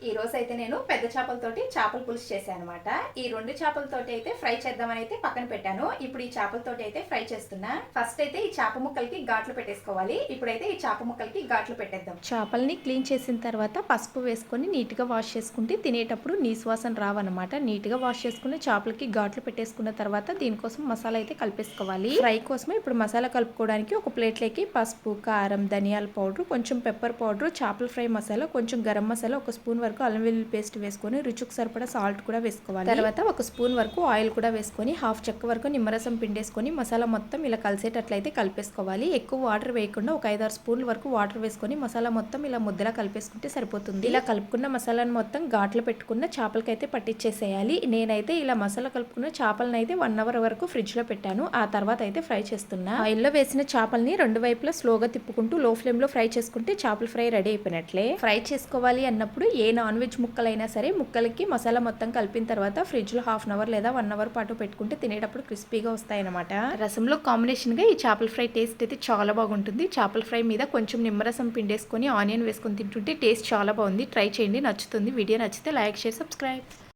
ఈ రోజు అయితే నేను పెద్ద చేపలతోటి చేపల పులుసు చేశాను అనమాట. ఈ రెండు చేపలతోటి అయితే ఫ్రై చేద్దామని అయితే పక్కన పెట్టాను. ఇప్పుడు ఈ చేపలతోటి అయితే ఫ్రై చేస్తున్నా. ఫస్ట్ అయితే ఈ చేప ముక్కలకి ఘాట్లు పెట్టేసుకోవాలి. ఇప్పుడైతే ఈ చేప ముక్కలకి ఘాట్లు పెట్టేద్దాం. చేపల్ని క్లీన్ చేసిన తర్వాత పసుపు వేసుకొని నీట్ గా వాష్ చేసుకుంటే తినేటప్పుడు నీసు వాసన రావన్నమాట. నీట్ గా వాష్ చేసుకుని చేపలకి ఘాట్లు పెట్టేసుకున్న తర్వాత దీనికోసం మసాలా అయితే కలిపేసుకోవాలి. ఫ్రై కోసం ఇప్పుడు మసాలా కలుపుకోవడానికి ఒక ప్లేట్లోకి పసుపు, కారం, ధనియాల పౌడర్, కొంచెం పెప్పర్ పౌడర్, చేపల ఫ్రై మసాలా, కొంచెం గరం మసాలా, ఒక స్పూన్ వరకు అల్లం వెల్లుల్లి పేస్ట్ వేసుకొని రుచికి సరిపడా సాల్ట్ కూడా వేసుకోవాలి. తర్వాత ఒక స్పూన్ వరకు ఆయిల్ కూడా వేసుకొని హాఫ్ చెక్క వరకు నిమ్మరసం పిండేసుకొని మసాలా మొత్తం ఇలా కలిసేటట్లయితే కలిపేసుకోవాలి. ఎక్కువ వాటర్ వేయకుండా ఒక 5-6 స్పూన్ల వరకు వాటర్ వేసుకొని మసాలా మొత్తం ఇలా ముద్దలా కలిపేసుకుంటే సరిపోతుంది. ఇలా కలుపుకున్న మసాలాను మొత్తం ఘాట్లు పెట్టుకున్న చేపలకైతే పట్టించేసేయాలి. నేనైతే ఇలా మసాలా కలుపుకున్న చేపలను అయితే 1 అవర్ వరకు ఫ్రిడ్జ్ లో పెట్టాను. ఆ తర్వాత అయితే ఫ్రై చేస్తున్నా. ఆయిల్లో వేసిన చేపల్ని రెండు వైపులా స్లోగా తిప్పుకుంటూ లో ఫ్లేమ్ లో ఫ్రై చేసుకుంటే చేపల ఫ్రై రెడీ అయిపోయినట్లే. ఫ్రై చేసుకోవాలి అన్నప్పుడు ఏ నాన్ వెజ్ ముక్కలైనా సరే ముక్కలకి మసాలా మొత్తం కలిపిన తర్వాత ఫ్రిడ్జ్ లో 1/2 అవర్ లేదా 1 అవర్ పాటు పెట్టుకుంటే తినేటప్పుడు క్రిస్పీగా వస్తాయన్నమాట. రసంలో కాంబినేషన్ గా ఈ చేపల ఫ్రై టేస్ట్ అయితే చాలా బాగుంటుంది. చేపల ఫ్రై మీద కొంచెం నిమ్మరసం పిండేసుకొని ఆనియన్ వేసుకొని తింటుంటే టేస్ట్ చాలా బాగుంది. ట్రై చేయండి, నచ్చుతుంది. వీడియో నచ్చితే లైక్, షేర్, సబ్స్క్రైబ్.